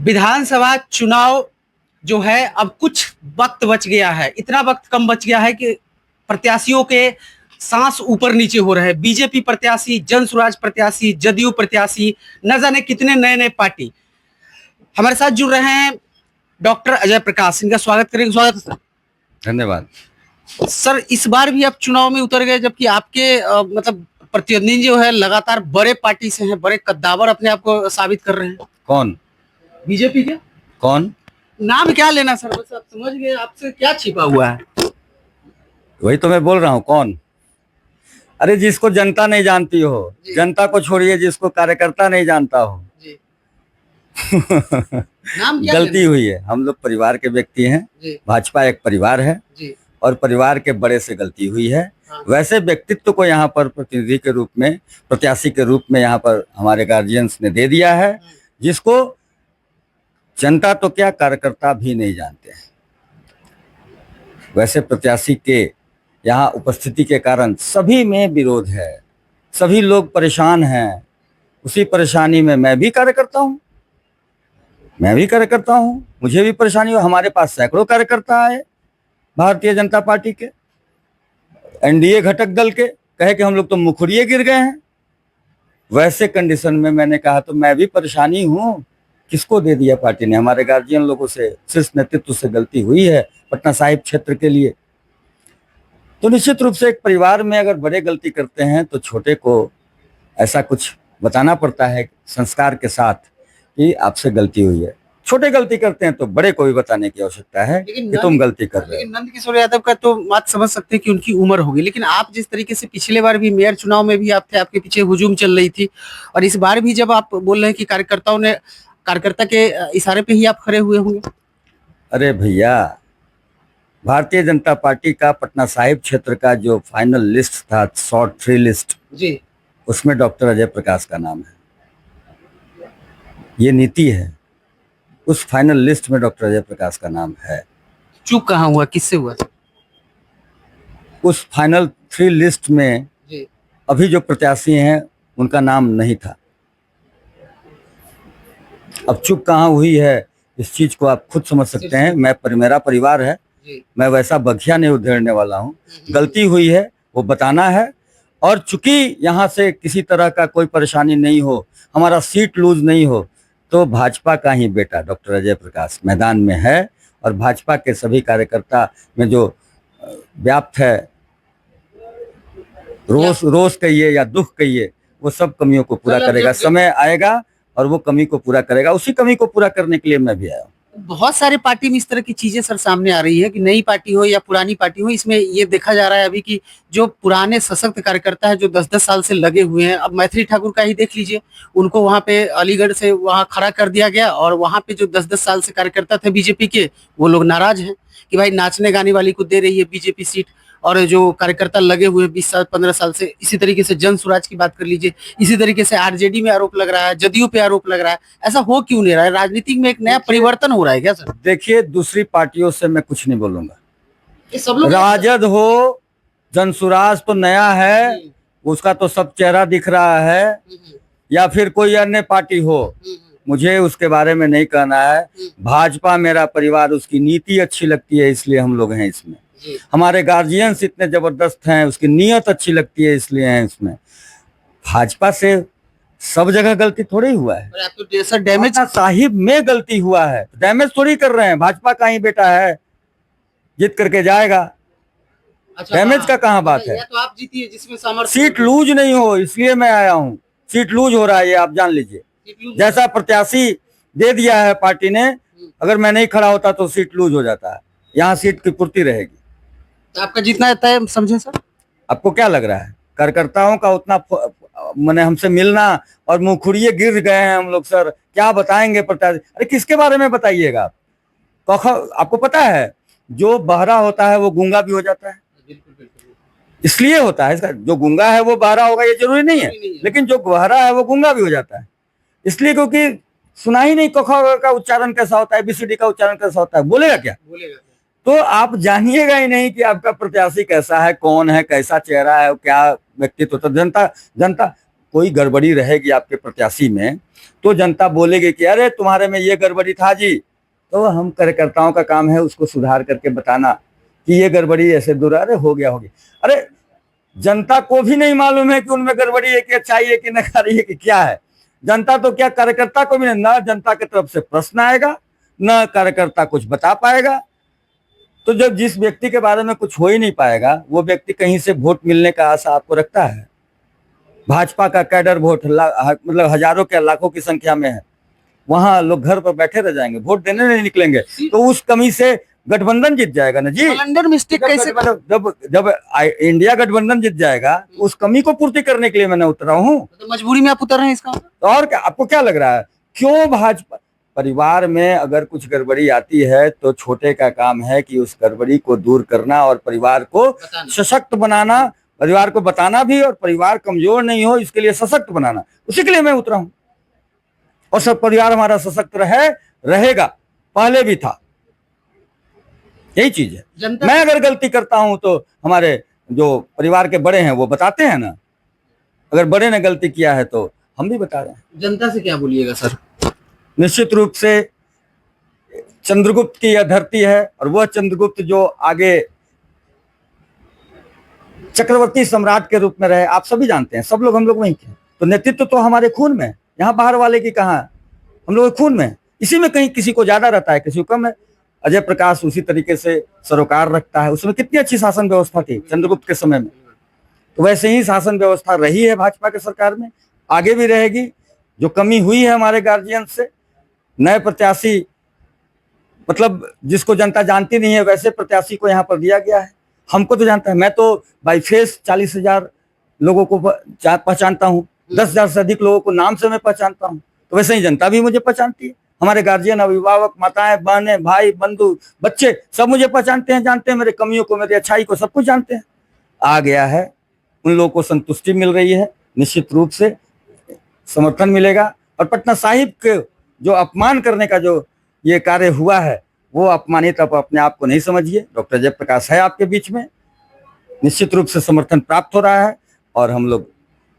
विधानसभा चुनाव जो है अब कुछ वक्त बच गया है, इतना वक्त कम बच गया है कि प्रत्याशियों के सांस ऊपर नीचे हो रहे हैं। बीजेपी प्रत्याशी, जन स्वराज प्रत्याशी, जदयू प्रत्याशी, न जाने कितने नए नए पार्टी हमारे साथ जुड़ रहे हैं। डॉक्टर अजय प्रकाश, इनका स्वागत करेंगे। स्वागत सर। धन्यवाद सर, इस बार भी आप चुनाव में उतर गए, जबकि आपके मतलब प्रतिद्वंदी जो है लगातार बड़े पार्टी से हैं, बड़े कद्दावर अपने आप को साबित कर रहे हैं। कौन? बीजेपी के कौन? नाम क्या लेना सर, बस आप समझ गए, आपसे क्या छिपा हुआ है। वही तो मैं बोल रहा हूँ। कौन? अरे जिसको जनता नहीं जानती हो, जनता को छोड़िए, जिसको कार्यकर्ता नहीं जानता हो जी। नाम क्या गलती हुई है। हम लोग परिवार के व्यक्ति हैं, भाजपा एक परिवार है जी। और परिवार के बड़े से गलती हुई है। हाँ। वैसे व्यक्तित्व को यहाँ पर प्रतिनिधि के रूप में, प्रत्याशी के रूप में यहाँ पर हमारे गार्जियंस ने दे दिया है, जिसको जनता तो क्या कार्यकर्ता भी नहीं जानते हैं। वैसे प्रत्याशी के यहाँ उपस्थिति के कारण सभी में विरोध है, सभी लोग परेशान हैं। उसी परेशानी में मैं भी कार्यकर्ता हूँ, मुझे भी परेशानी हो। हमारे पास सैकड़ों कार्यकर्ता आए भारतीय जनता पार्टी के, एनडीए घटक दल के, कहे कि हम लोग तो मुखरिए गिर गए हैं। वैसे कंडीशन में मैंने कहा तो मैं भी परेशानी हूँ। किसको दे दिया पार्टी ने? हमारे गार्जियन लोगों से, शीर्ष नेतृत्व से गलती हुई है पटना साहिब क्षेत्र के लिए। तो निश्चित रूप से एक परिवार में अगर बड़े गलती करते हैं तो छोटे को ऐसा कुछ बताना पड़ता है संस्कार के साथ कि आपसे गलती हुई है। छोटे गलती करते हैं तो बड़े को भी बताने की आवश्यकता है कि तुम गलती कर रहे हो। नंद किशोर यादव का तो बात समझ सकते हैं कि उनकी उम्र होगी, लेकिन आप जिस तरीके से पिछले बार भी मेयर चुनाव में भी आप थे, आपके पीछे हुजूम चल रही थी, और इस बार भी जब आप बोल रहे हैं कि कार्यकर्ता के इशारे पे ही आप खड़े हुए होंगे। अरे भैया, भारतीय जनता पार्टी का पटना साहिब क्षेत्र का जो फाइनल लिस्ट था, शॉर्ट 3 लिस्ट जी, उसमें डॉक्टर अजय प्रकाश का नाम है। ये नीति है, उस फाइनल लिस्ट में डॉक्टर अजय प्रकाश का नाम है। चूक कहाँ हुआ, किससे हुआ? उस फाइनल 3 लिस्ट में जी। अभी जो प्रत्याशी हैं उनका नाम नहीं था। अब चूक कहाँ हुई है इस चीज को आप खुद समझ सकते हैं। मेरा परिवार है, मैं वैसा बखिया नहीं उधेड़ने वाला हूँ। गलती हुई है वो बताना है, और चूंकि यहाँ से किसी तरह का कोई परेशानी नहीं हो, हमारा सीट लूज नहीं हो, तो भाजपा का ही बेटा डॉक्टर अजय प्रकाश मैदान में है, और भाजपा के सभी कार्यकर्ता में जो व्याप्त है रोष कहिए या दुख कहिए, वो सब कमियों को पूरा करेगा। समय आएगा और वो कमी को पूरा करेगा। उसी कमी को पूरा करने के लिए मैं भी आया हूँ। बहुत सारे पार्टी में इस तरह की चीजें सर सामने आ रही है कि नई पार्टी हो या पुरानी पार्टी हो, इसमें ये देखा जा रहा है अभी कि जो पुराने सशक्त कार्यकर्ता है, जो 10-10 साल से लगे हुए हैं, अब मैथिली ठाकुर का ही देख लीजिए, उनको वहां पे अलीगढ़ से वहां खड़ा कर दिया गया, और वहां पे जो 10-10 साल से कार्यकर्ता थे बीजेपी के, वो लोग नाराज हैं कि भाई नाचने गाने वाली को दे रही है बीजेपी सीट, और जो कार्यकर्ता लगे हुए 20 साल 15 साल से, इसी तरीके से जन स्वराज की बात कर लीजिए, इसी तरीके से आरजेडी में आरोप लग रहा है, जदयू पे आरोप लग रहा है। ऐसा हो क्यों नहीं रहा है? राजनीति में एक नया परिवर्तन हो रहा है क्या सर? देखिए, दूसरी पार्टियों से मैं कुछ नहीं बोलूंगा। ये सब लोग राजद हो, जन स्वराज तो नया है, उसका तो सब चेहरा दिख रहा है, या फिर कोई अन्य पार्टी हो, मुझे उसके बारे में नहीं कहना है। भाजपा मेरा परिवार, उसकी नीति अच्छी लगती है इसलिए हम लोग हैं इसमें। हमारे गार्जियंस इतने जबरदस्त हैं, उसकी नीयत अच्छी लगती है इसलिए हैं इसमें। भाजपा से सब जगह गलती थोड़ी हुआ है। तो सर डैमेज साहिब में गलती हुआ है, डैमेज थोड़ी कर रहे हैं। भाजपा का ही बेटा है, जीत करके जाएगा। अच्छा, डैमेज का कहाँ बात है? तो आप जीतिए जिसमें सामर्थ्य, सीट लूज नहीं हो इसलिए मैं आया हूँ। सीट लूज हो रहा है ये आप जान लीजिए। जैसा प्रत्याशी दे दिया है पार्टी ने, अगर मैं नहीं खड़ा होता तो सीट लूज हो जाता है। यहाँ सीट की पूर्ति रहेगी। तो आपका जितना तय समझे सर। आपको क्या लग रहा है कार्यकर्ताओं का उतना मैंने हमसे मिलना और मुखरिए गिर गए हैं हम लोग? सर क्या बताएंगे प्रत्याशी? अरे किसके बारे में बताइएगा आप? आपको पता है जो बहरा होता है वो गूंगा भी हो जाता है। इसलिए होता है, इसका जो गूंगा है वो बहरा होगा ये जरूरी नहीं है, लेकिन जो बहरा है वो गूंगा भी हो जाता है। इसलिए क्योंकि सुना ही नहीं क का उच्चारण कैसा होता है, ABCD का उच्चारण कैसा होता है, बोलेगा क्या? तो आप जानिएगा ही नहीं कि आपका प्रत्याशी कैसा है, कौन है, कैसा चेहरा है, क्या व्यक्तित्व। तो जनता कोई गड़बड़ी रहेगी आपके प्रत्याशी में तो जनता बोलेगी कि अरे तुम्हारे में ये गड़बड़ी था जी। तो हम कार्यकर्ताओं का काम है उसको सुधार करके बताना कि ये गड़बड़ी ऐसे दूर, अरे हो गया। अरे जनता को भी नहीं मालूम है कि उनमें गड़बड़ी है कि अच्छाई है कि नकारी है कि क्या है। जनता तो क्या, कार्यकर्ता को भी ना जनता की तरफ से प्रश्न आएगा न कार्यकर्ता कुछ बता पाएगा। तो जब जिस व्यक्ति के बारे में कुछ हो ही नहीं पाएगा वो व्यक्ति कहीं से वोट मिलने का आशा आपको रखता है? भाजपा का कैडर वोट मतलब हजारों के लाखों की संख्या में है, वहां लोग घर पर बैठे रह जाएंगे, वोट देने नहीं निकलेंगे, तो उस कमी से गठबंधन जीत जाएगा ना जी। ब्लंडर मिस्टेक कैसे? जब इंडिया गठबंधन जीत जाएगा उस कमी को पूर्ति करने के लिए मैंने उतरा हूँ। तो मजबूरी में आप उतर रहे हैं इसका? तो और क्या, आपको क्या लग रहा है क्यों भाजपा परिवार में अगर कुछ गड़बड़ी आती है तो छोटे का काम है कि उस गड़बड़ी को दूर करना और परिवार को सशक्त बनाना, परिवार को बताना भी, और परिवार कमजोर नहीं हो इसके लिए सशक्त बनाना, उसी के लिए मैं उतरा हूं। और सब परिवार हमारा सशक्त रहेगा, पहले भी था, यही चीज है। मैं अगर गलती करता हूं तो हमारे जो परिवार के बड़े हैं वो बताते हैं ना, अगर बड़े ने गलती किया है तो हम भी बता रहे हैं। जनता से क्या बोलिएगा सर? निश्चित रूप से चंद्रगुप्त की यह धरती है और वह चंद्रगुप्त जो आगे चक्रवर्ती सम्राट के रूप में रहे, आप सभी जानते हैं, सब लोग हम लोग वहीं के। तो नेतृत्व तो हमारे खून में, यहाँ बाहर वाले की कहाँ, हम लोग खून में। इसी में कहीं किसी को ज्यादा रहता है, किसी को कम है। अजय प्रकाश उसी तरीके से सरोकार रखता है। उसमें कितनी अच्छी शासन व्यवस्था थी चंद्रगुप्त के समय में, तो वैसे ही शासन व्यवस्था रही है भाजपा के सरकार में, आगे भी रहेगी। जो कमी हुई है हमारे गार्जियन से, नए प्रत्याशी मतलब जिसको जनता जानती नहीं है वैसे प्रत्याशी को यहाँ पर दिया गया है। हमको तो जानता है, मैं तो बाई फेस 40,000 लोगों को पहचानता हूँ, 10,000 से अधिक लोगों को नाम से मैं पहचानता हूँ। तो वैसे ही जनता भी मुझे पहचानती है। हमारे गार्जियन, अभिभावक, माताएं, बहनें, भाई, बंधु, बच्चे सब मुझे पहचानते हैं, जानते हैं मेरे कमियों को, मेरी अच्छाई को, सब कुछ जानते हैं। आ गया है, उन लोगों को संतुष्टि मिल रही है, निश्चित रूप से समर्थन मिलेगा। और पटना साहिब के जो अपमान करने का जो ये कार्य हुआ है वो अपमानित आप अपने आप को नहीं समझिए। डॉक्टर जयप्रकाश है आपके बीच में, निश्चित रूप से समर्थन प्राप्त हो रहा है और हम लोग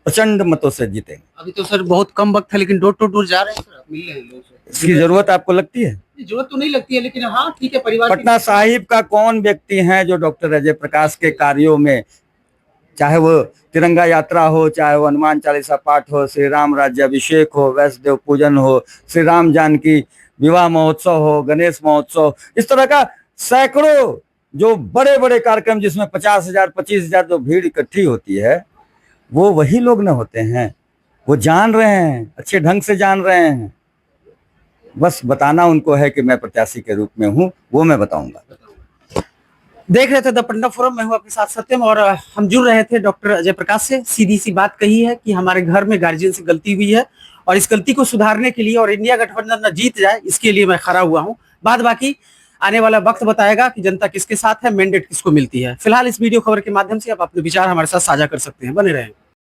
प्रचंड मतों से जीतेंगे। अभी तो सर बहुत कम वक्त है, लेकिन डोर टू डोर जा रहे हैं सर, मिल रहे हैं लोग से। इसकी जरूरत आपको लगती है? जरूरत तो नहीं लगती है, लेकिन हाँ ठीक है। परिवार पटना साहिब का कौन व्यक्ति है जो डॉक्टर अजय प्रकाश के कार्यों में, चाहे वो तिरंगा यात्रा हो, चाहे वो हनुमान चालीसा पाठ हो, श्री राम राज्याभिषेक हो, वैष्णदेव पूजन हो, श्री राम जानकी विवाह महोत्सव हो, गणेश महोत्सव, इस तरह का सैकड़ों जो बड़े बड़े कार्यक्रम जिसमें 50,000 25,000 जो भीड़ इकट्ठी होती है, वो वही लोग न होते हैं। वो जान रहे हैं, अच्छे ढंग से जान रहे हैं। बस बताना उनको है कि मैं प्रत्याशी के रूप में हूँ, वो मैं बताऊंगा। देख रहे थे द पटना फोरम, मैं हूं आपके साथ सत्यम, और हम जुड़ रहे थे डॉक्टर अजय प्रकाश से। सीधी सी बात कही है कि हमारे घर में गार्जियन से गलती हुई है और इस गलती को सुधारने के लिए और इंडिया गठबंधन न जीत जाए इसके लिए मैं खड़ा हुआ हूं। बाद बाकी आने वाला वक्त बताएगा कि जनता किसके साथ है, मैंडेट किसको मिलती है। फिलहाल इस वीडियो खबर के माध्यम से आप अपने विचार हमारे साथ साझा कर सकते हैं। बने रहें।